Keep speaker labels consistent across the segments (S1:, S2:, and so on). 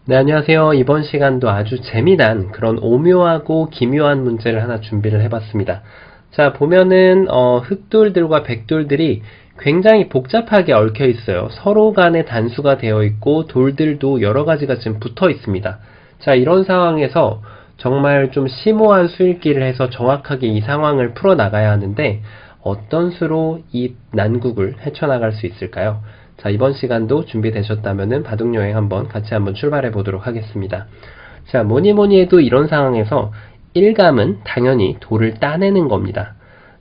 S1: 네, 안녕하세요. 이번 시간도 아주 재미난 그런 오묘하고 기묘한 문제를 하나 준비를 해봤습니다. 자, 보면은 흑돌들과 백돌들이 굉장히 복잡하게 얽혀 있어요. 서로 간에 단수가 되어 있고 돌들도 여러 가지가 지금 붙어 있습니다. 자, 이런 상황에서 정말 좀 심오한 수읽기를 해서 정확하게 이 상황을 풀어 나가야 하는데 어떤 수로 이 난국을 헤쳐나갈 수 있을까요? 자, 이번 시간도 준비되셨다면은 바둑여행 같이 한번 출발해 보도록 하겠습니다. 자, 뭐니 해도 이런 상황에서 1감은 당연히 돌을 따내는 겁니다.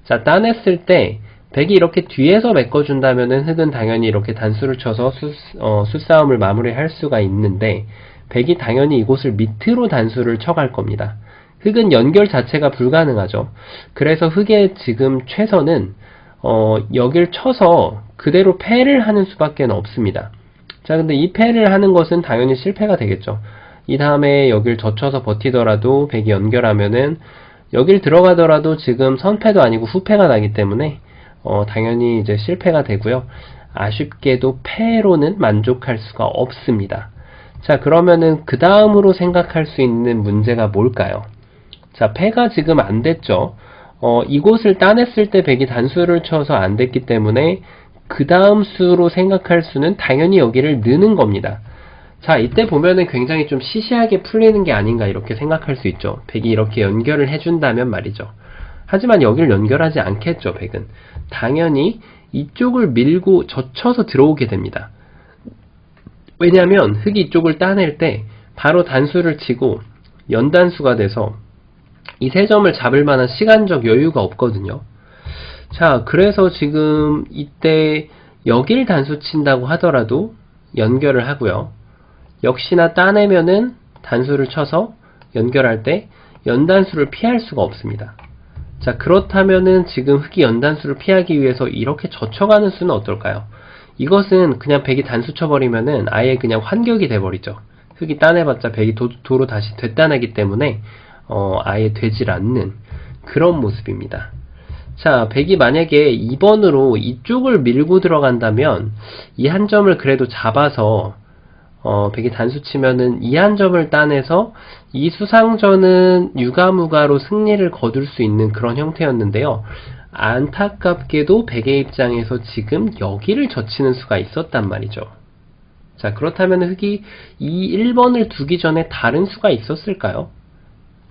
S1: 자, 따냈을 때 백이 이렇게 뒤에서 메꿔준다면은 흑은 당연히 이렇게 단수를 쳐서 수싸움을 마무리할 수가 있는데 백이 당연히 이곳을 밑으로 단수를 쳐갈 겁니다. 흑은 연결 자체가 불가능하죠. 그래서 흑의 지금 최선은 여길 쳐서 그대로 패를 하는 수밖에 없습니다. 자, 근데 이 패를 하는 것은 당연히 실패가 되겠죠. 이 다음에 여길 젖혀서 버티더라도 백이 연결하면은 여길 들어가더라도 지금 선패도 아니고 후패가 나기 때문에 당연히 이제 실패가 되고요. 아쉽게도 패로는 만족할 수가 없습니다. 자, 그러면은 그 다음으로 생각할 수 있는 문제가 뭘까요? 자, 패가 지금 안 됐죠. 이곳을 따냈을 때 백이 단수를 쳐서 안 됐기 때문에 그 다음 수로 생각할 수는 당연히 여기를 느는 겁니다. 자, 이때 보면은 굉장히 좀 시시하게 풀리는 게 아닌가 이렇게 생각할 수 있죠. 백이 이렇게 연결을 해준다면 말이죠. 하지만 여기를 연결하지 않겠죠, 백은. 당연히 이쪽을 밀고 젖혀서 들어오게 됩니다. 왜냐하면 흑이 이쪽을 따낼 때 바로 단수를 치고 연단수가 돼서 이 세 점을 잡을 만한 시간적 여유가 없거든요. 자, 그래서 지금 이때 여길 단수 친다고 하더라도 연결을 하고요. 역시나 따내면은 단수를 쳐서 연결할 때 연단수를 피할 수가 없습니다. 자, 그렇다면은 지금 흑이 연단수를 피하기 위해서 이렇게 젖혀가는 수는 어떨까요? 이것은 그냥 백이 단수 쳐버리면은 아예 그냥 환격이 돼버리죠. 흑이 따내봤자 백이 도로 다시 되따내기 때문에 아예 되질 않는 그런 모습입니다. 자, 백이 만약에 2번으로 이쪽을 밀고 들어간다면 이 한 점을 그래도 잡아서 백이 단수 치면은 이 한 점을 따내서 이 수상전은 유가무가로 승리를 거둘 수 있는 그런 형태였는데요. 안타깝게도 백의 입장에서 지금 여기를 젖히는 수가 있었단 말이죠. 자, 그렇다면 흑이 이 1번을 두기 전에 다른 수가 있었을까요?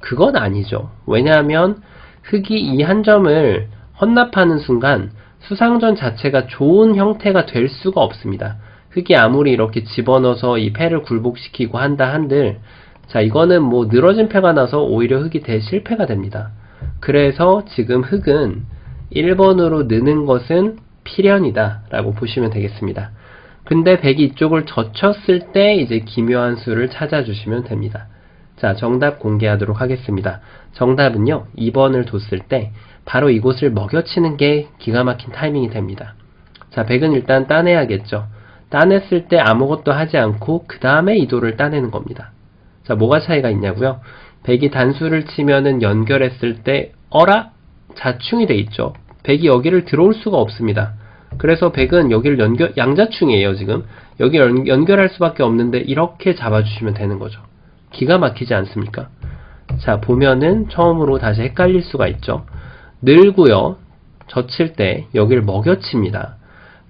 S1: 그건 아니죠. 왜냐하면 흑이 이 한 점을 헌납하는 순간 수상전 자체가 좋은 형태가 될 수가 없습니다. 흑이 아무리 이렇게 집어넣어서 이 패를 굴복시키고 한다 한들 자, 이거는 뭐 늘어진 패가 나서 오히려 흑이 대실패가 됩니다. 그래서 지금 흑은 1번으로 느는 것은 필연이다 라고 보시면 되겠습니다. 근데 백이 이쪽을 젖혔을 때 이제 기묘한 수를 찾아주시면 됩니다. 자, 정답 공개하도록 하겠습니다. 정답은요, 2번을 뒀을 때 바로 이곳을 먹여치는 게 기가 막힌 타이밍이 됩니다. 자, 백은 일단 따내야겠죠. 따냈을 때 아무것도 하지 않고 그 다음에 이도를 따내는 겁니다. 자, 뭐가 차이가 있냐고요? 백이 단수를 치면은 연결했을 때 어라? 자충이 돼 있죠. 백이 여기를 들어올 수가 없습니다. 그래서 백은 여기를 양자충이에요, 지금. 여기 연결할 수밖에 없는데 이렇게 잡아주시면 되는 거죠. 기가 막히지 않습니까? 자, 보면은 처음으로 다시 헷갈릴 수가 있죠. 늘고요. 젖힐 때 여기를 먹여칩니다.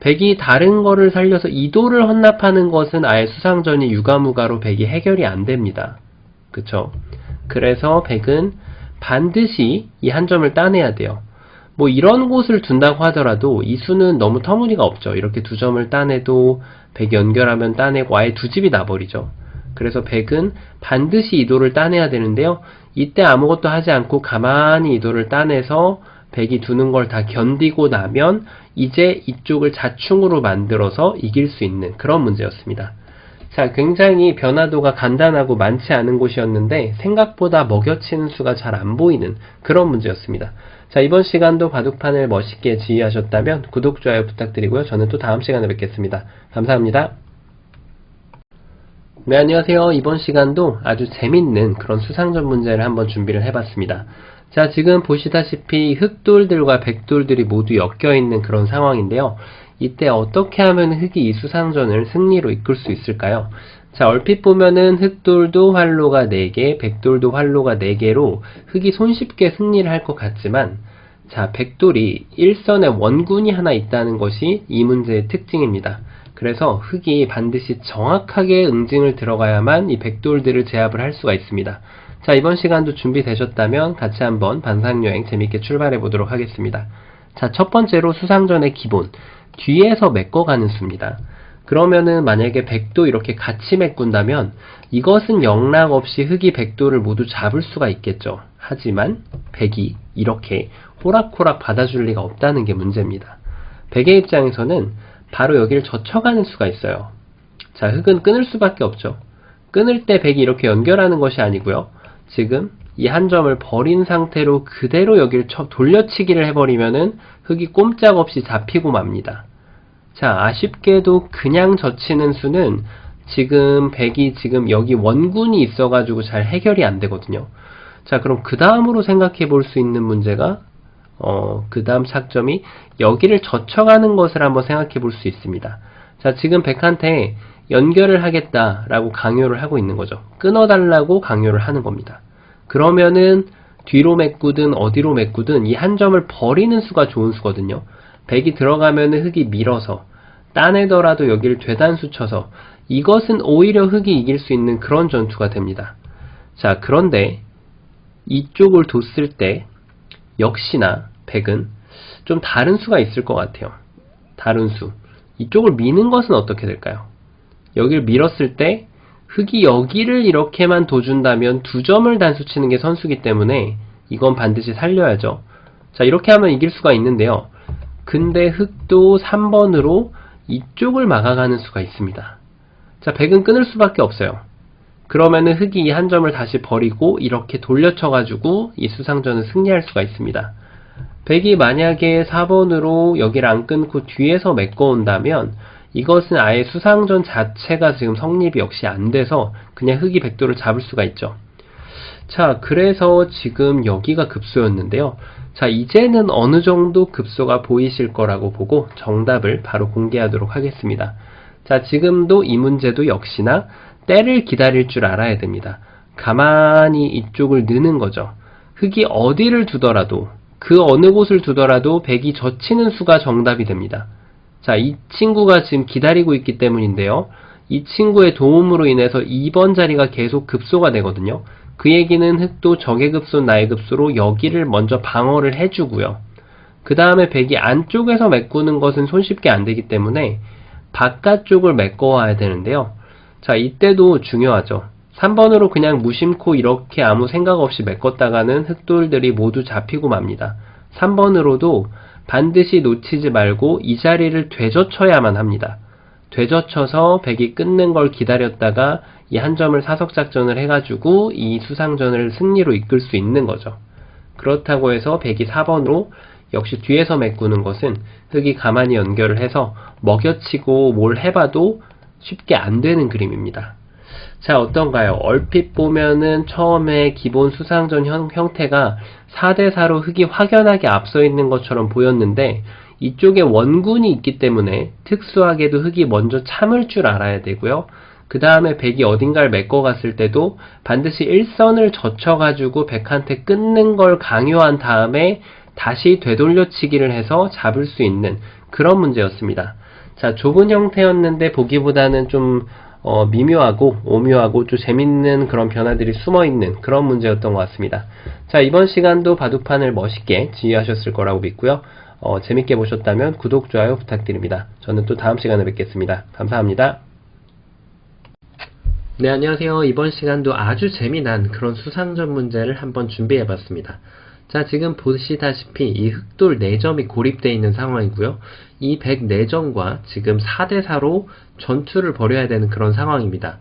S1: 백이 다른 거를 살려서 이도를 헌납하는 것은 아예 수상전이 유가무가로 백이 해결이 안 됩니다. 그쵸? 그래서 백은 반드시 이 한 점을 따내야 돼요. 뭐 이런 곳을 둔다고 하더라도 이 수는 너무 터무니가 없죠. 이렇게 두 점을 따내도 백 연결하면 따내고 아예 두 집이 나버리죠. 그래서 백은 반드시 이도를 따내야 되는데요. 이때 아무것도 하지 않고 가만히 이도를 따내서 백이 두는 걸 다 견디고 나면 이제 이쪽을 자충으로 만들어서 이길 수 있는 그런 문제였습니다. 자, 굉장히 변화도가 간단하고 많지 않은 곳이었는데 생각보다 먹여치는 수가 잘 안 보이는 그런 문제였습니다. 자, 이번 시간도 바둑판을 멋있게 지휘하셨다면 구독, 좋아요 부탁드리고요. 저는 또 다음 시간에 뵙겠습니다. 감사합니다. 네, 안녕하세요. 이번 시간도 아주 재밌는 그런 수상전 문제를 한번 준비를 해봤습니다. 자, 지금 보시다시피 흑돌들과 백돌들이 모두 엮여있는 그런 상황인데요. 이때 어떻게 하면 흑이 이 수상전을 승리로 이끌 수 있을까요? 자, 얼핏 보면은 흑돌도 활로가 4개, 백돌도 활로가 4개로 흑이 손쉽게 승리를 할 것 같지만, 자, 백돌이 일선에 원군이 하나 있다는 것이 이 문제의 특징입니다. 그래서 흑이 반드시 정확하게 응징을 들어가야만 이 백돌들을 제압을 할 수가 있습니다. 자, 이번 시간도 준비되셨다면 같이 한번 반상여행 재밌게 출발해 보도록 하겠습니다. 자, 첫 번째로 수상전의 기본, 뒤에서 메꿔가는 수입니다. 그러면은 만약에 백도 이렇게 같이 메꾼다면 이것은 영락 없이 흑이 백도를 모두 잡을 수가 있겠죠. 하지만 백이 이렇게 호락호락 받아줄 리가 없다는 게 문제입니다. 백의 입장에서는 바로 여기를 젖혀가는 수가 있어요. 자, 흑은 끊을 수밖에 없죠. 끊을 때 백이 이렇게 연결하는 것이 아니고요. 지금 이 한 점을 버린 상태로 그대로 여기를 돌려치기를 해버리면은 흑이 꼼짝없이 잡히고 맙니다. 자, 아쉽게도 그냥 젖히는 수는 지금 백이 지금 여기 원군이 있어가지고 잘 해결이 안 되거든요. 자, 그럼 그 다음으로 생각해 볼 수 있는 문제가 그 다음 착점이 여기를 젖혀가는 것을 한번 생각해 볼 수 있습니다. 자, 지금 백한테 연결을 하겠다라고 강요를 하고 있는 거죠. 끊어달라고 강요를 하는 겁니다. 그러면은 뒤로 메꾸든 어디로 메꾸든 이 한 점을 버리는 수가 좋은 수거든요. 백이 들어가면은 흑이 밀어서 따내더라도 여기를 되단수 쳐서 이것은 오히려 흑이 이길 수 있는 그런 전투가 됩니다. 자, 그런데 이쪽을 뒀을 때 역시나 백은 좀 다른 수가 있을 것 같아요. 다른 수. 이쪽을 미는 것은 어떻게 될까요? 여기를 밀었을 때 흑이 여기를 이렇게만 둬준다면 2점을 단수 치는 게 선수기 때문에 이건 반드시 살려야죠. 자, 이렇게 하면 이길 수가 있는데요. 근데 흑도 3번으로 이쪽을 막아가는 수가 있습니다. 자, 백은 끊을 수밖에 없어요. 그러면은 흑이 이 한 점을 다시 버리고 이렇게 돌려쳐가지고 이 수상전을 승리할 수가 있습니다. 백이 만약에 4번으로 여기를 안 끊고 뒤에서 메꿔온다면 이것은 아예 수상전 자체가 지금 성립이 역시 안 돼서 그냥 흑이 백도를 잡을 수가 있죠. 자, 그래서 지금 여기가 급소였는데요. 자, 이제는 어느 정도 급소가 보이실 거라고 보고 정답을 바로 공개하도록 하겠습니다. 자, 지금도 이 문제도 역시나 때를 기다릴 줄 알아야 됩니다. 가만히 이쪽을 느는 거죠. 흑이 어디를 두더라도 그 어느 곳을 두더라도 백이 젖히는 수가 정답이 됩니다. 자, 이 친구가 지금 기다리고 있기 때문인데요. 이 친구의 도움으로 인해서 2번 자리가 계속 급소가 되거든요. 그 얘기는 흑도 적의 급소, 나의 급소로 여기를 먼저 방어를 해주고요. 그 다음에 백이 안쪽에서 메꾸는 것은 손쉽게 안 되기 때문에 바깥쪽을 메꿔와야 되는데요. 자, 이때도 중요하죠. 3번으로 그냥 무심코 이렇게 아무 생각 없이 메꿨다가는 흑돌들이 모두 잡히고 맙니다. 3번으로도 반드시 놓치지 말고 이 자리를 되젖혀야만 합니다. 되젖혀서 백이 끊는 걸 기다렸다가 이 한 점을 사석작전을 해가지고 이 수상전을 승리로 이끌 수 있는 거죠. 그렇다고 해서 백이 4번으로 역시 뒤에서 메꾸는 것은 흑이 가만히 연결을 해서 먹여치고 뭘 해봐도 쉽게 안 되는 그림입니다. 자, 어떤가요? 얼핏 보면은 처음에 기본 수상전 형태가 4대4로 흑이 확연하게 앞서 있는 것처럼 보였는데 이쪽에 원군이 있기 때문에 특수하게도 흑이 먼저 참을 줄 알아야 되고요. 그 다음에 백이 어딘가를 메꿔갔을 때도 반드시 일선을 젖혀가지고 백한테 끊는 걸 강요한 다음에 다시 되돌려치기를 해서 잡을 수 있는 그런 문제였습니다. 자, 좁은 형태였는데 보기보다는 좀 미묘하고 오묘하고 좀 재밌는 그런 변화들이 숨어있는 그런 문제였던 것 같습니다. 자, 이번 시간도 바둑판을 멋있게 지휘하셨을 거라고 믿고요. 재밌게 보셨다면 구독, 좋아요 부탁드립니다. 저는 또 다음 시간에 뵙겠습니다. 감사합니다. 네, 안녕하세요. 이번 시간도 아주 재미난 그런 수상전 문제를 한번 준비해봤습니다. 자, 지금 보시다시피 이 흑돌 4점이 고립되어 있는 상황이고요. 이 백 4점과 지금 4대4로 전투를 벌여야 되는 그런 상황입니다.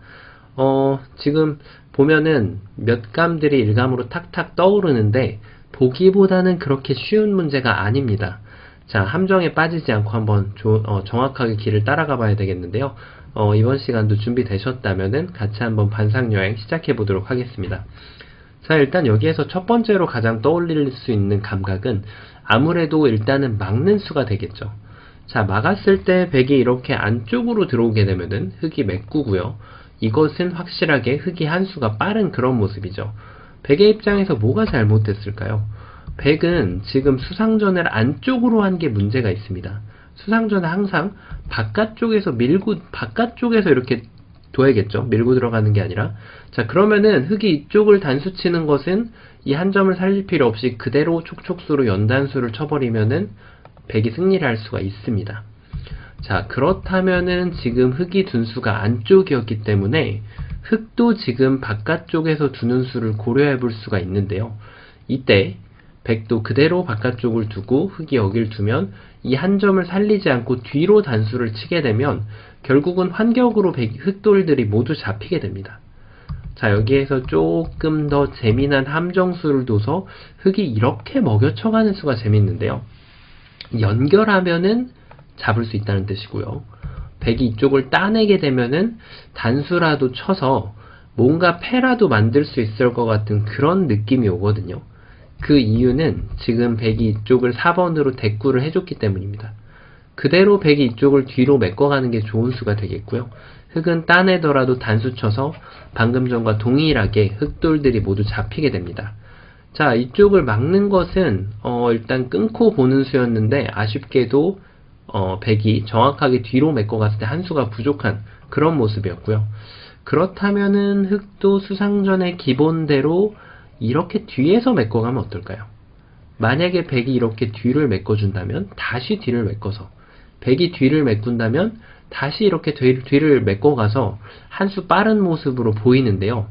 S1: 지금 보면은 몇 감들이 일감으로 탁탁 떠오르는데 보기보다는 그렇게 쉬운 문제가 아닙니다. 자, 함정에 빠지지 않고 한번 정확하게 길을 따라가 봐야 되겠는데요. 이번 시간도 준비되셨다면은 같이 한번 반상여행 시작해 보도록 하겠습니다. 자, 일단 여기에서 첫 번째로 가장 떠올릴 수 있는 감각은 아무래도 일단은 막는 수가 되겠죠. 자, 막았을 때 백이 이렇게 안쪽으로 들어오게 되면은 흑이 메꾸고요. 이것은 확실하게 흑이 한 수가 빠른 그런 모습이죠. 백의 입장에서 뭐가 잘못됐을까요? 백은 지금 수상전을 안쪽으로 한 게 문제가 있습니다. 수상전은 항상 바깥쪽에서 바깥쪽에서 이렇게 둬야겠죠. 밀고 들어가는 게 아니라. 자, 그러면은 흑이 이쪽을 단수 치는 것은 이 한 점을 살릴 필요 없이 그대로 촉촉수로 연단수를 쳐버리면은 백이 승리를 할 수가 있습니다. 자, 그렇다면은 지금 흑이 둔 수가 안쪽이었기 때문에 흑도 지금 바깥쪽에서 두는 수를 고려해 볼 수가 있는데요. 이때 백도 그대로 바깥쪽을 두고 흑이 여길 두면 이 한 점을 살리지 않고 뒤로 단수를 치게 되면 결국은 환격으로 흑돌들이 모두 잡히게 됩니다. 자, 여기에서 조금 더 재미난 함정수를 둬서 흑이 이렇게 먹여쳐가는 수가 재밌는데요. 연결하면은 잡을 수 있다는 뜻이고요. 백이 이쪽을 따내게 되면은 단수라도 쳐서 뭔가 패라도 만들 수 있을 것 같은 그런 느낌이 오거든요. 그 이유는 지금 백이 이쪽을 4번으로 대꾸를 해줬기 때문입니다. 그대로 백이 이쪽을 뒤로 메꿔가는 게 좋은 수가 되겠고요. 흑은 따내더라도 단수 쳐서 방금 전과 동일하게 흑돌들이 모두 잡히게 됩니다. 자, 이쪽을 막는 것은 일단 끊고 보는 수였는데 아쉽게도 백이 정확하게 뒤로 메꿔갔을 때 한 수가 부족한 그런 모습이었고요. 그렇다면은 흑도 수상전의 기본대로 이렇게 뒤에서 메꿔가면 어떨까요? 만약에 백이 이렇게 뒤를 메꿔준다면 다시 뒤를 메꿔서, 백이 뒤를 메꾼다면 다시 이렇게 뒤를 메꿔가서 한 수 빠른 모습으로 보이는데요.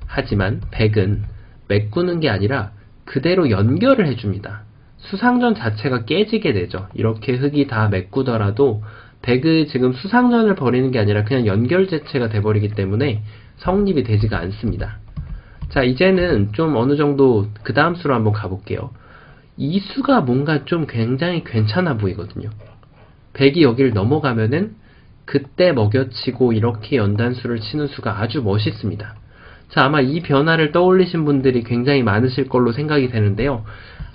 S1: 하지만 백은 메꾸는 게 아니라 그대로 연결을 해줍니다. 수상전 자체가 깨지게 되죠. 이렇게 흑이 다 메꾸더라도 백의 지금 수상전을 벌이는 게 아니라 그냥 연결 자체가 돼버리기 때문에 성립이 되지가 않습니다. 자, 이제는 좀 어느 정도 그 다음 수로 한번 가볼게요. 이 수가 뭔가 좀 굉장히 괜찮아 보이거든요. 백이 여기를 넘어가면은 그때 먹여치고 이렇게 연단수를 치는 수가 아주 멋있습니다. 자, 아마 이 변화를 떠올리신 분들이 굉장히 많으실 걸로 생각이 되는데요.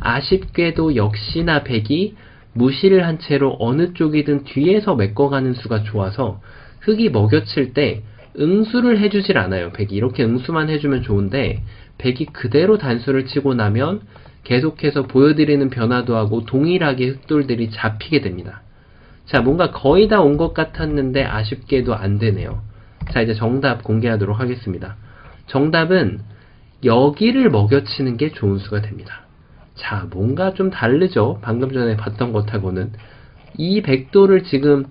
S1: 아쉽게도 역시나 백이 무시를 한 채로 어느 쪽이든 뒤에서 메꿔가는 수가 좋아서 흑이 먹여칠 때 응수를 해주질 않아요. 백이 이렇게 응수만 해주면 좋은데 백이 그대로 단수를 치고 나면 계속해서 보여드리는 변화도 하고 동일하게 흑돌들이 잡히게 됩니다. 자, 뭔가 거의 다 온 것 같았는데 아쉽게도 안 되네요. 자, 이제 정답 공개하도록 하겠습니다. 정답은 여기를 먹여치는 게 좋은 수가 됩니다. 자, 뭔가 좀 다르죠? 방금 전에 봤던 것하고는. 이 백도를 지금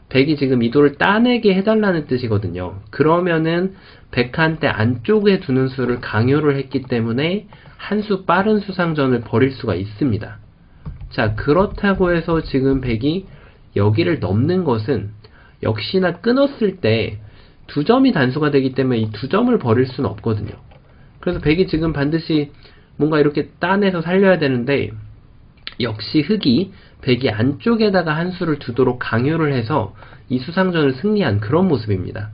S1: 백이 지금 이 돌을 따내게 해달라는 뜻이거든요. 그러면은 백한테 안쪽에 두는 수를 강요를 했기 때문에 한 수 빠른 수상전을 벌일 수가 있습니다. 자, 그렇다고 해서 지금 백이 여기를 넘는 것은 역시나 끊었을 때 두 점이 단수가 되기 때문에 이 두 점을 벌일 수는 없거든요. 그래서 백이 지금 반드시 뭔가 이렇게 따내서 살려야 되는데 역시 흑이 백이 안쪽에다가 한 수를 두도록 강요를 해서 이 수상전을 승리한 그런 모습입니다.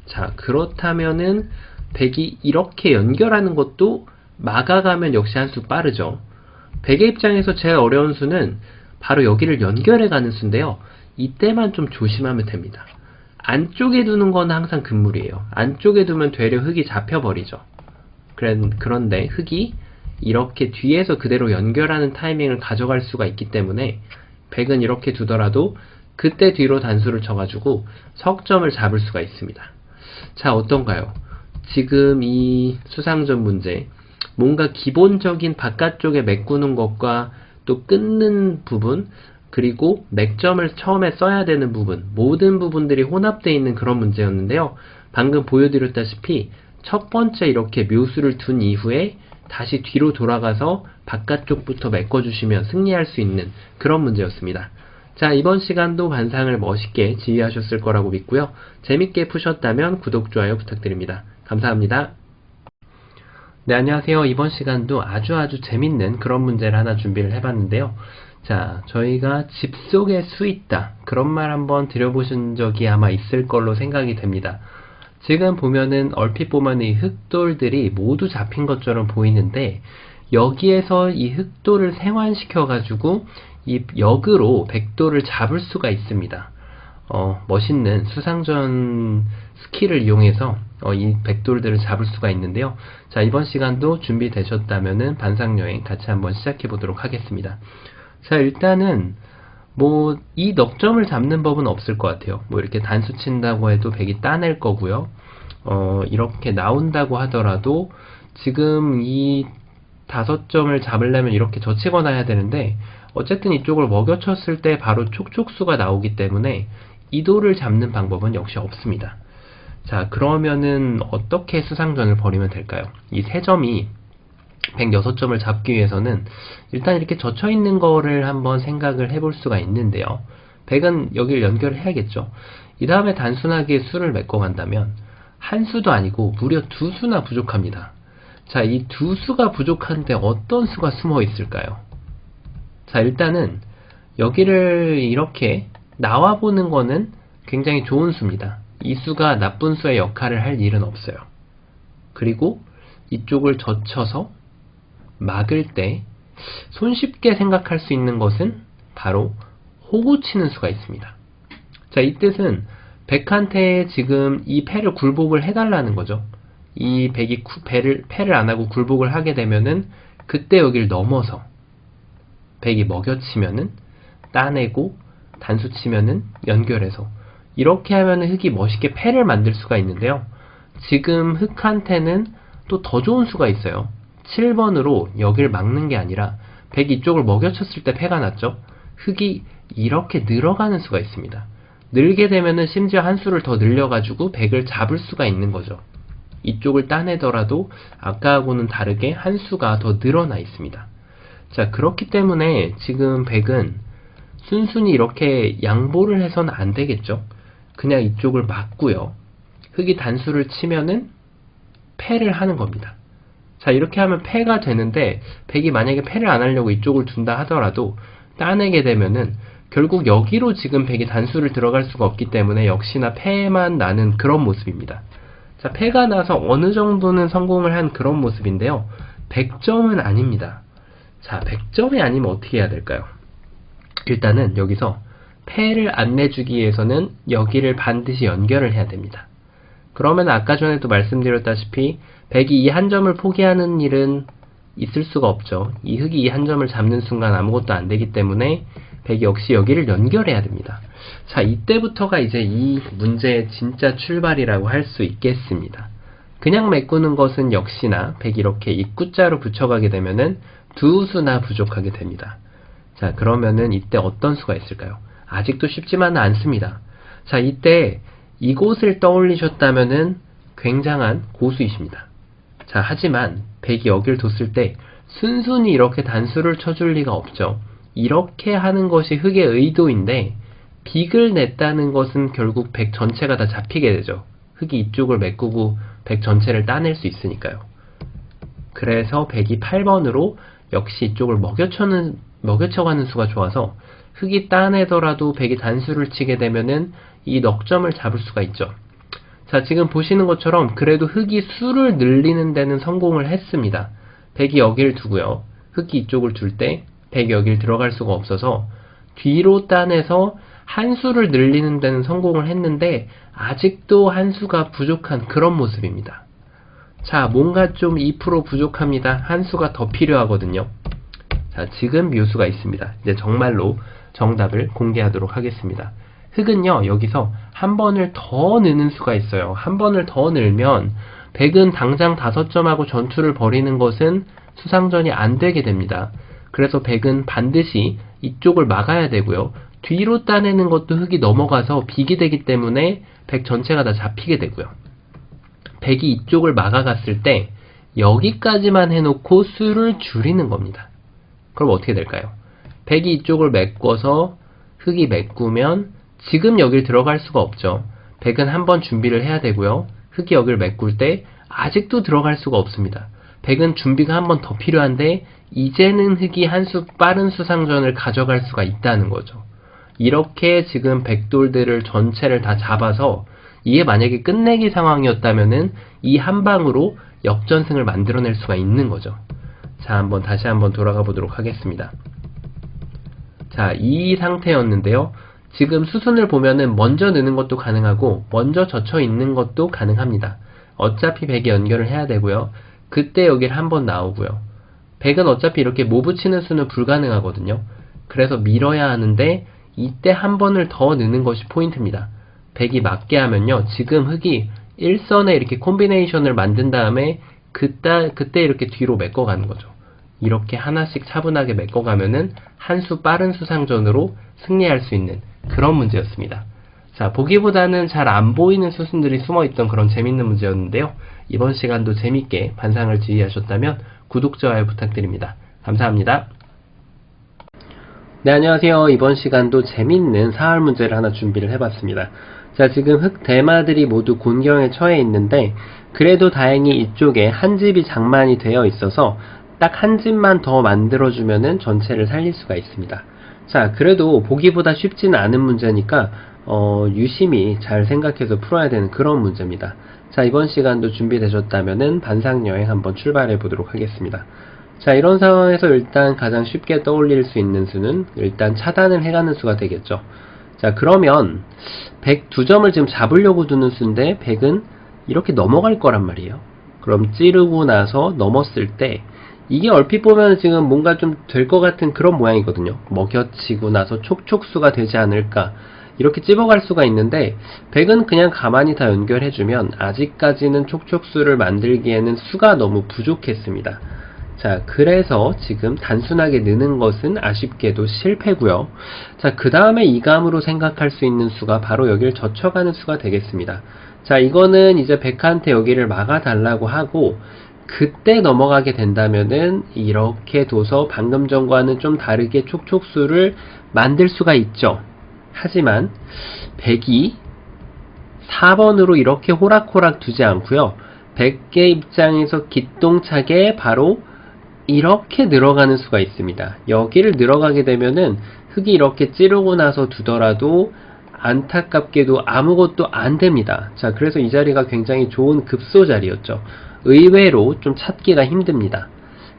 S1: 자, 그렇다면은 백이 이렇게 연결하는 것도 막아가면 역시 한 수 빠르죠. 백의 입장에서 제일 어려운 수는 바로 여기를 연결해 가는 수인데요. 이때만 좀 조심하면 됩니다. 안쪽에 두는 건 항상 금물이에요. 안쪽에 두면 되려 흑이 잡혀버리죠. 그런데 흑이 이렇게 뒤에서 그대로 연결하는 타이밍을 가져갈 수가 있기 때문에 백은 이렇게 두더라도 그때 뒤로 단수를 쳐가지고 석점을 잡을 수가 있습니다. 자, 어떤가요? 지금 이 수상전 문제, 뭔가 기본적인 바깥쪽에 메꾸는 것과 또 끊는 부분, 그리고 맥점을 처음에 써야 되는 부분, 모든 부분들이 혼합되어 있는 그런 문제였는데요. 방금 보여드렸다시피 첫 번째 이렇게 묘수를 둔 이후에 다시 뒤로 돌아가서 바깥쪽부터 메꿔주시면 승리할 수 있는 그런 문제였습니다. 자, 이번 시간도 반상을 멋있게 지휘하셨을 거라고 믿고요. 재밌게 푸셨다면 구독, 좋아요 부탁드립니다. 감사합니다. 네, 안녕하세요. 이번 시간도 아주 재밌는 그런 문제를 하나 준비를 해봤는데요. 자, 저희가 집 속에 수 있다, 그런 말 한번 들어보신 적이 아마 있을 걸로 생각이 됩니다. 지금 보면은 얼핏 보면 이 흑돌들이 모두 잡힌 것처럼 보이는데 여기에서 이 흑돌을 생환시켜 가지고 이 역으로 백돌을 잡을 수가 있습니다. 멋있는 수상전 스킬을 이용해서 이 백돌들을 잡을 수가 있는데요. 자, 이번 시간도 준비되셨다면은 반상여행 같이 한번 시작해 보도록 하겠습니다. 자, 일단은 이 넉점을 잡는 법은 없을 것 같아요. 이렇게 단수 친다고 해도 백이 따낼 거고요. 이렇게 나온다고 하더라도 지금 이 5점을 잡으려면 이렇게 젖히거나 해야 되는데, 어쨌든 이쪽을 먹여쳤을 때 바로 촉촉수가 나오기 때문에 이 돌을 잡는 방법은 역시 없습니다. 자, 그러면은 어떻게 수상전을 벌이면 될까요? 이 3점이 106점을 잡기 위해서는 일단 이렇게 젖혀 있는 거를 한번 생각을 해볼 수가 있는데요. 100은 여기를 연결을 해야겠죠. 이 다음에 단순하게 수를 메꿔간다면 한 수도 아니고 무려 2수나 부족합니다. 자, 이 2수가 부족한데 어떤 수가 숨어 있을까요? 자, 일단은 여기를 이렇게 나와보는 거는 굉장히 좋은 수입니다. 이 수가 나쁜 수의 역할을 할 일은 없어요. 그리고 이쪽을 젖혀서 막을 때 손쉽게 생각할 수 있는 것은 바로 호구 치는 수가 있습니다. 자, 이 뜻은 백한테 지금 이 패를 굴복을 해달라는 거죠. 이 백이 패를 안 하고 굴복을 하게 되면은 그때 여기를 넘어서 백이 먹여치면은 따내고 단수 치면은 연결해서 이렇게 하면은 흑이 멋있게 패를 만들 수가 있는데요. 지금 흑한테는 또 더 좋은 수가 있어요. 7번으로 여기를 막는 게 아니라 백이 이쪽을 먹여쳤을 때 패가 났죠. 흑이 이렇게 늘어가는 수가 있습니다. 늘게 되면은 심지어 한 수를 더 늘려가지고 백을 잡을 수가 있는 거죠. 이쪽을 따내더라도 아까하고는 다르게 한 수가 더 늘어나 있습니다. 자, 그렇기 때문에 지금 백은 순순히 이렇게 양보를 해서는 안 되겠죠. 그냥 이쪽을 막고요. 흑이 단수를 치면은 패를 하는 겁니다. 자, 이렇게 하면 패가 되는데 백이 만약에 패를 안 하려고 이쪽을 둔다 하더라도 따내게 되면은 결국 여기로 지금 백이 단수를 들어갈 수가 없기 때문에 역시나 패만 나는 그런 모습입니다. 자, 패가 나서 어느 정도는 성공을 한 그런 모습인데요. 100점은 아닙니다. 자, 100점이 아니면 어떻게 해야 될까요? 일단은 여기서 패를 안 내주기 위해서는 여기를 반드시 연결을 해야 됩니다. 그러면 아까 전에도 말씀드렸다시피 백이 이 한 점을 포기하는 일은 있을 수가 없죠. 이 흑이 이 한 점을 잡는 순간 아무것도 안 되기 때문에 백이 역시 여기를 연결해야 됩니다. 자, 이때부터가 이제 이 문제의 진짜 출발이라고 할 수 있겠습니다. 그냥 메꾸는 것은 역시나 백이 이렇게 입구자로 붙여가게 되면은 2수나 부족하게 됩니다. 자, 그러면은 이때 어떤 수가 있을까요? 아직도 쉽지만은 않습니다. 자, 이때 이곳을 떠올리셨다면은 굉장한 고수이십니다. 자, 하지만 백이 여기를 뒀을 때 순순히 이렇게 단수를 쳐줄 리가 없죠. 이렇게 하는 것이 흑의 의도인데 빅을 냈다는 것은 결국 백 전체가 다 잡히게 되죠. 흑이 이쪽을 메꾸고 백 전체를 따낼 수 있으니까요. 그래서 백이 8번으로 역시 이쪽을 먹여쳐가는 수가 좋아서 흑이 따내더라도 백이 단수를 치게 되면은 이 넉점을 잡을 수가 있죠. 자, 지금 보시는 것처럼 그래도 흑이 수를 늘리는 데는 성공을 했습니다. 백이 여기를 두고요. 흑이 이쪽을 둘 때 백이 여기를 들어갈 수가 없어서 뒤로 따내서 한 수를 늘리는 데는 성공을 했는데 아직도 한 수가 부족한 그런 모습입니다. 자, 뭔가 좀 2% 부족합니다. 한 수가 더 필요하거든요. 자, 지금 묘수가 있습니다. 이제 정말로 정답을 공개하도록 하겠습니다. 흑은요, 여기서 한 번을 더 넣는 수가 있어요. 한 번을 더 넣으면 백은 당장 5점하고 전투를 벌이는 것은 수상전이 안 되게 됩니다. 그래서 백은 반드시 이쪽을 막아야 되고요. 뒤로 따내는 것도 흑이 넘어가서 빅이 되기 때문에 백 전체가 다 잡히게 되고요. 백이 이쪽을 막아갔을 때 여기까지만 해놓고 수를 줄이는 겁니다. 그럼 어떻게 될까요? 백이 이쪽을 메꿔서 흑이 메꾸면 지금 여길 들어갈 수가 없죠. 백은 한번 준비를 해야 되고요. 흑이 여기를 메꿀 때 아직도 들어갈 수가 없습니다. 백은 준비가 한 번 더 필요한데 이제는 흑이 한 수 빠른 수상전을 가져갈 수가 있다는 거죠. 이렇게 지금 백돌들을 전체를 다 잡아서 이게 만약에 끝내기 상황이었다면은 이 한 방으로 역전승을 만들어낼 수가 있는 거죠. 자, 다시 한번 돌아가 보도록 하겠습니다. 자, 이 상태였는데요. 지금 수순을 보면은 먼저 느는 것도 가능하고 먼저 젖혀 있는 것도 가능합니다. 어차피 백이 연결을 해야 되고요. 그때 여기를 한번 나오고요. 백은 어차피 이렇게 모 붙이는 수는 불가능하거든요. 그래서 밀어야 하는데 이때 한 번을 더 느는 것이 포인트입니다. 백이 맞게 하면요. 지금 흑이 1선에 이렇게 콤비네이션을 만든 다음에 그때 이렇게 뒤로 메꿔가는 거죠. 이렇게 하나씩 차분하게 메꿔가면은 한 수 빠른 수상전으로 승리할 수 있는 그런 문제였습니다. 자, 보기보다는 잘 안 보이는 수순들이 숨어있던 그런 재밌는 문제였는데요. 이번 시간도 재밌게 반상을 지휘하셨다면 구독, 좋아요 부탁드립니다. 감사합니다. 네, 안녕하세요. 이번 시간도 재밌는 사활 문제를 하나 준비를 해봤습니다. 자, 지금 흑 대마들이 모두 곤경에 처해 있는데 그래도 다행히 이쪽에 한 집이 장만이 되어 있어서 딱 한 집만 더 만들어주면은 전체를 살릴 수가 있습니다. 자, 그래도 보기보다 쉽지는 않은 문제니까 유심히 잘 생각해서 풀어야 되는 그런 문제입니다. 자, 이번 시간도 준비되셨다면은 반상여행 한번 출발해 보도록 하겠습니다. 자, 이런 상황에서 일단 가장 쉽게 떠올릴 수 있는 수는 일단 차단을 해가는 수가 되겠죠. 자, 그러면 102점을 지금 잡으려고 두는 수인데 100은 이렇게 넘어갈 거란 말이에요. 그럼 찌르고 나서 넘었을 때 이게 얼핏 보면 지금 뭔가 좀 될 것 같은 그런 모양이거든요. 먹여치고 나서 촉촉수가 되지 않을까 이렇게 찝어갈 수가 있는데 100은 그냥 가만히 다 연결해주면 아직까지는 촉촉수를 만들기에는 수가 너무 부족했습니다. 자, 그래서 지금 단순하게 느는 것은 아쉽게도 실패고요. 자, 그 다음에 이감으로 생각할 수 있는 수가 바로 여기를 젖혀가는 수가 되겠습니다. 자, 이거는 이제 100한테 여기를 막아달라고 하고 그때 넘어가게 된다면은 이렇게 둬서 방금 전과는 좀 다르게 촉촉수를 만들 수가 있죠. 하지만 100이 4번으로 이렇게 호락호락 두지 않고요. 100개 입장에서 기똥차게 바로 이렇게 늘어가는 수가 있습니다. 여기를 늘어가게 되면은 흑이 이렇게 찌르고 나서 두더라도 안타깝게도 아무것도 안 됩니다. 자, 그래서 이 자리가 굉장히 좋은 급소 자리였죠. 의외로 좀 찾기가 힘듭니다.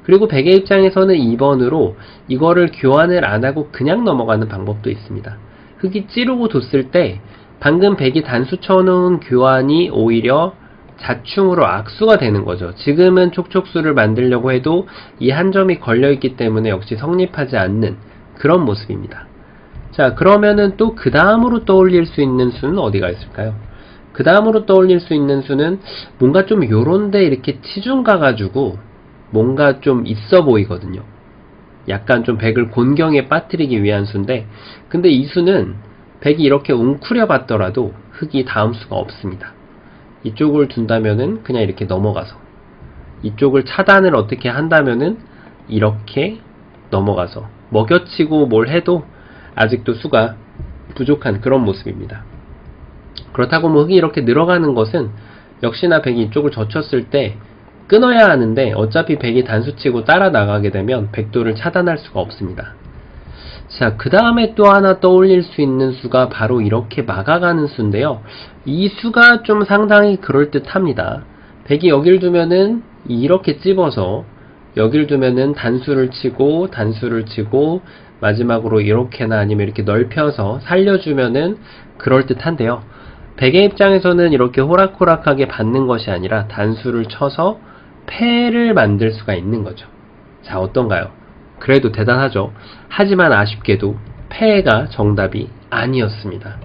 S1: 그리고 100의 입장에서는 2번으로 이거를 교환을 안 하고 그냥 넘어가는 방법도 있습니다. 흑이 찌르고 뒀을 때 방금 100이 단수 쳐놓은 교환이 오히려 자충으로 악수가 되는 거죠. 지금은 촉촉수를 만들려고 해도 이 한 점이 걸려있기 때문에 역시 성립하지 않는 그런 모습입니다. 자, 그러면은 또 그 다음으로 떠올릴 수 있는 수는 어디가 있을까요? 그 다음으로 떠올릴 수 있는 수는 뭔가 좀 요런데 이렇게 치중 가가지고 뭔가 좀 있어 보이거든요. 약간 좀 100을 곤경에 빠뜨리기 위한 수인데 근데 이 수는 100이 이렇게 웅크려 봤더라도 흑이 다음 수가 없습니다. 이쪽을 둔다면은 그냥 이렇게 넘어가서 이쪽을 차단을 어떻게 한다면은 이렇게 넘어가서 먹여치고 뭘 해도 아직도 수가 부족한 그런 모습입니다. 그렇다고 뭐 흑이 이렇게 늘어가는 것은 역시나 100이 이쪽을 젖혔을 때 끊어야 하는데 어차피 100이 단수치고 따라 나가게 되면 100도를 차단할 수가 없습니다. 자, 그 다음에 또 하나 떠올릴 수 있는 수가 바로 이렇게 막아가는 수인데요. 이 수가 좀 상당히 그럴듯합니다. 100이 여길 두면은 이렇게 찝어서 여길 두면은 단수를 치고 마지막으로 이렇게나 아니면 이렇게 넓혀서 살려주면은 그럴듯한데요. 100의 입장에서는 이렇게 호락호락하게 받는 것이 아니라 단수를 쳐서 패를 만들 수가 있는 거죠. 자, 어떤가요? 그래도 대단하죠. 하지만 아쉽게도 패가 정답이 아니었습니다.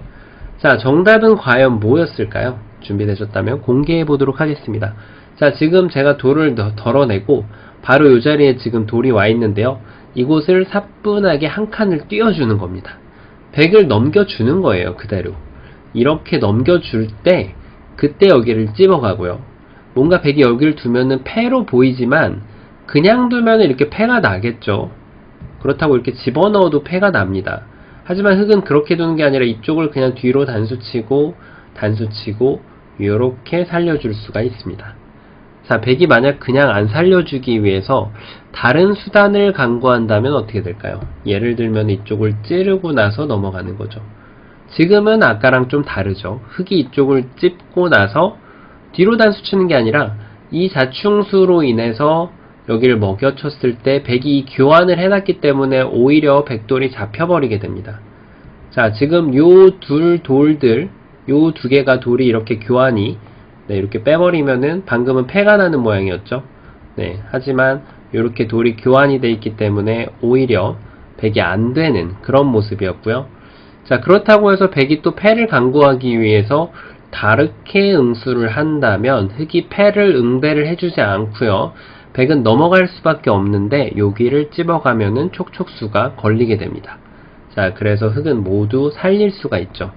S1: 자, 정답은 과연 뭐였을까요? 준비되셨다면 공개해 보도록 하겠습니다. 자, 지금 제가 돌을 덜어내고 바로 이 자리에 지금 돌이 와 있는데요. 이곳을 사뿐하게 한 칸을 띄워주는 겁니다. 100을 넘겨주는 거예요. 그대로. 이렇게 넘겨줄 때 그때 여기를 찝어가고요. 뭔가 100이 여기를 두면은 패로 보이지만 그냥 두면 이렇게 패가 나겠죠. 그렇다고 이렇게 집어넣어도 패가 납니다. 하지만 흑은 그렇게 두는 게 아니라 이쪽을 그냥 뒤로 단수치고 이렇게 살려줄 수가 있습니다. 자, 100이 만약 그냥 안 살려주기 위해서 다른 수단을 강구한다면 어떻게 될까요? 예를 들면 이쪽을 찌르고 나서 넘어가는 거죠. 지금은 아까랑 좀 다르죠. 흑이 이쪽을 찝고 나서 뒤로 단수치는 게 아니라 이 자충수로 인해서 여기를 먹여쳤을 때 100이 교환을 해놨기 때문에 오히려 백돌이 잡혀버리게 됩니다. 자, 자, 지금 요 둘 돌들, 요 두 개가 돌이 이렇게 교환이, 네, 이렇게 빼버리면은 방금은 패가 나는 모양이었죠. 네, 하지만 이렇게 돌이 교환이 돼 있기 때문에 오히려 백이 안 되는 그런 모습이었고요. 자, 그렇다고 해서 백이 또 패를 강구하기 위해서 다르게 응수를 한다면 흑이 패를 응대를 해주지 않고요. 백은 넘어갈 수밖에 없는데 여기를 찝어가면은 촉촉수가 걸리게 됩니다. 자, 그래서 흑은 모두 살릴 수가 있죠.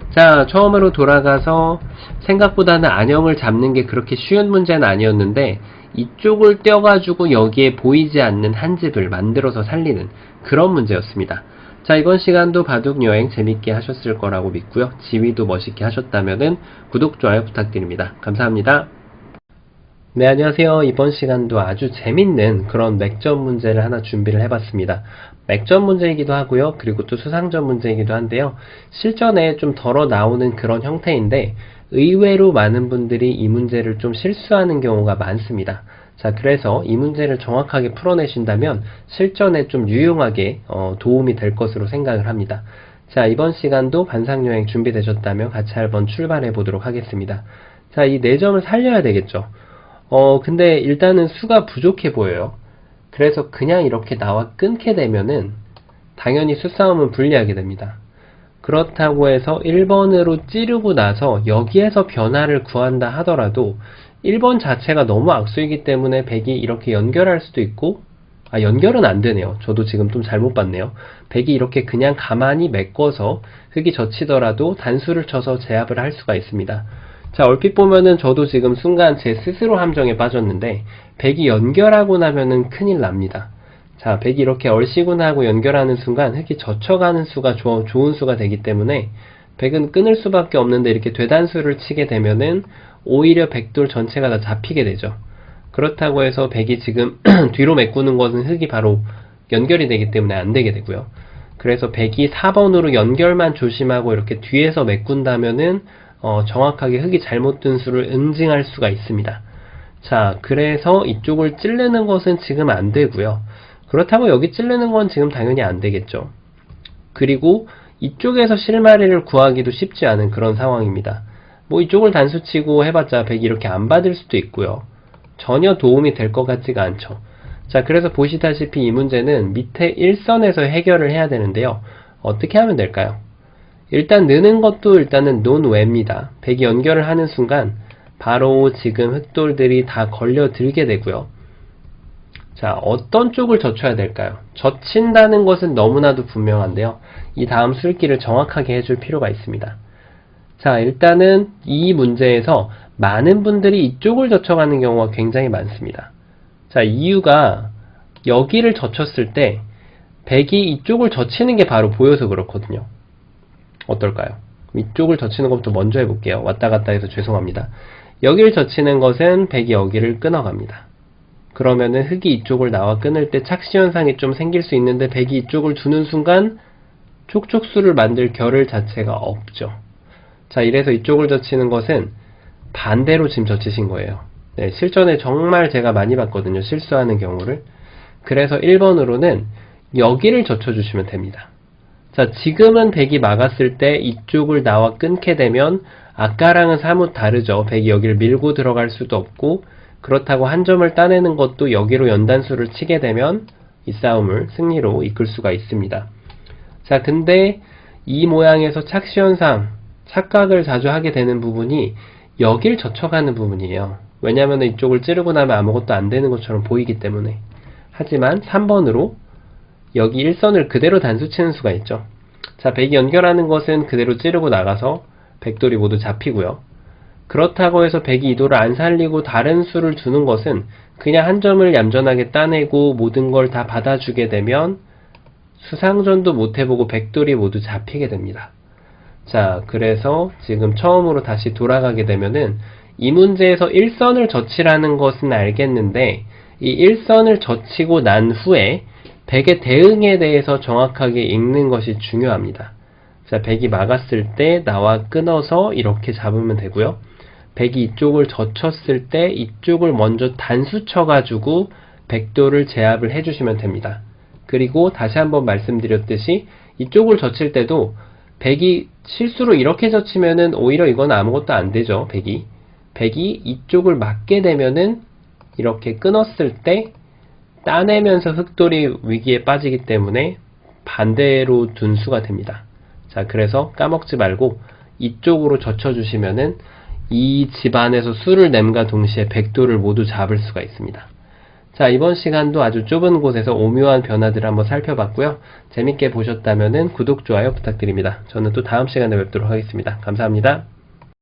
S1: 자, 처음으로 돌아가서 생각보다는 안형을 잡는 게 그렇게 쉬운 문제는 아니었는데 이쪽을 떼어가지고 여기에 보이지 않는 한 집을 만들어서 살리는 그런 문제였습니다. 자, 이번 시간도 바둑여행 재밌게 하셨을 거라고 믿고요. 지휘도 멋있게 하셨다면은 구독, 좋아요 부탁드립니다. 감사합니다. 네, 안녕하세요. 이번 시간도 아주 재밌는 그런 맥점 문제를 하나 준비를 해봤습니다. 맥점 문제이기도 하고요. 그리고 또 수상점 문제이기도 한데요. 실전에 좀 덜어 나오는 그런 형태인데 의외로 많은 분들이 이 문제를 좀 실수하는 경우가 많습니다. 자, 그래서 이 문제를 정확하게 풀어내신다면 실전에 좀 유용하게 도움이 될 것으로 생각을 합니다. 자, 이번 시간도 반상여행 준비되셨다면 같이 한번 출발해 보도록 하겠습니다. 자, 이 4점을 살려야 되겠죠. 근데 일단은 수가 부족해 보여요. 그래서 그냥 이렇게 나와 끊게 되면은 당연히 수싸움은 불리하게 됩니다. 그렇다고 해서 1번으로 찌르고 나서 여기에서 변화를 구한다 하더라도 1번 자체가 너무 악수이기 때문에 백이 이렇게 연결할 수도 있고, 연결은 안 되네요. 저도 지금 좀 잘못 봤네요. 백이 이렇게 그냥 가만히 메꿔서 흑이 젖히더라도 단수를 쳐서 제압을 할 수가 있습니다. 자, 얼핏 보면은 저도 지금 순간 제 스스로 함정에 빠졌는데 백이 연결하고 나면은 큰일 납니다. 자, 백이 이렇게 얼씨구나 하고 연결하는 순간 흑이 젖혀가는 수가 좋은 수가 되기 때문에 백은 끊을 수밖에 없는데 이렇게 되단수를 치게 되면은 오히려 백돌 전체가 다 잡히게 되죠. 그렇다고 해서 백이 지금 뒤로 메꾸는 것은 흑이 바로 연결이 되기 때문에 안 되게 되고요. 그래서 백이 4번으로 연결만 조심하고 이렇게 뒤에서 메꾼다면은 정확하게 흑이 잘못 든 수를 응징할 수가 있습니다. 자, 그래서 이쪽을 찌르는 것은 지금 안 되고요. 그렇다고 여기 찌르는 건 지금 당연히 안 되겠죠. 그리고 이쪽에서 실마리를 구하기도 쉽지 않은 그런 상황입니다. 뭐 이쪽을 단수치고 해봤자 백이 이렇게 안 받을 수도 있고요. 전혀 도움이 될 것 같지가 않죠. 자, 그래서 보시다시피 이 문제는 밑에 1선에서 해결을 해야 되는데요. 어떻게 하면 될까요? 일단 느는 것도 일단은 논외입니다. 백이 연결을 하는 순간 바로 지금 흑돌들이 다 걸려들게 되고요. 자, 어떤 쪽을 젖혀야 될까요? 젖힌다는 것은 너무나도 분명한데요. 이 다음 술기를 정확하게 해줄 필요가 있습니다. 자, 일단은 이 문제에서 많은 분들이 이쪽을 젖혀가는 경우가 굉장히 많습니다. 자, 이유가 여기를 젖혔을 때 백이 이쪽을 젖히는 게 바로 보여서 그렇거든요. 어떨까요? 이쪽을 젖히는 것부터 먼저 해볼게요. 왔다 갔다 해서 죄송합니다. 여기를 젖히는 것은 백이 여기를 끊어갑니다. 그러면은 흑이 이쪽을 나와 끊을 때 착시현상이 좀 생길 수 있는데 백이 이쪽을 두는 순간 촉촉수를 만들 결을 자체가 없죠. 자, 이래서 이쪽을 젖히는 것은 반대로 지금 젖히신 거예요. 네, 실전에 정말 제가 많이 봤거든요. 실수하는 경우를. 그래서 1번으로는 여기를 젖혀주시면 됩니다. 자, 지금은 백이 막았을 때 이쪽을 나와 끊게 되면 아까랑은 사뭇 다르죠. 백이 여기를 밀고 들어갈 수도 없고, 그렇다고 한 점을 따내는 것도 여기로 연단수를 치게 되면 이 싸움을 승리로 이끌 수가 있습니다. 자, 근데 이 모양에서 착시현상, 착각을 자주 하게 되는 부분이 여길 젖혀가는 부분이에요. 왜냐하면 이쪽을 찌르고 나면 아무것도 안 되는 것처럼 보이기 때문에. 하지만 3번으로 여기 1선을 그대로 단수치는 수가 있죠. 자, 백이 연결하는 것은 그대로 찌르고 나가서 백돌이 모두 잡히고요. 그렇다고 해서 백이 이도를 안 살리고 다른 수를 두는 것은 그냥 한 점을 얌전하게 따내고 모든 걸 다 받아주게 되면 수상전도 못 해보고 백돌이 모두 잡히게 됩니다. 자, 그래서 지금 처음으로 다시 돌아가게 되면은 이 문제에서 1선을 젖히라는 것은 알겠는데 이 1선을 젖히고 난 후에 백의 대응에 대해서 정확하게 읽는 것이 중요합니다. 자, 백이 막았을 때 나와 끊어서 이렇게 잡으면 되고요. 백이 이쪽을 젖혔을 때 이쪽을 먼저 단수 쳐가지고 백돌을 제압을 해주시면 됩니다. 그리고 다시 한번 말씀드렸듯이 이쪽을 젖힐 때도 백이 실수로 이렇게 젖히면은 오히려 이건 아무것도 안 되죠. 백이 이쪽을 맞게 되면은 이렇게 끊었을 때 따내면서 흑돌이 위기에 빠지기 때문에 반대로 둔 수가 됩니다. 자, 그래서 까먹지 말고 이쪽으로 젖혀주시면은 이 집안에서 수를 냄과 동시에 백돌을 모두 잡을 수가 있습니다. 자, 이번 시간도 아주 좁은 곳에서 오묘한 변화들을 한번 살펴봤고요. 재밌게 보셨다면 구독, 좋아요 부탁드립니다. 저는 또 다음 시간에 뵙도록 하겠습니다. 감사합니다.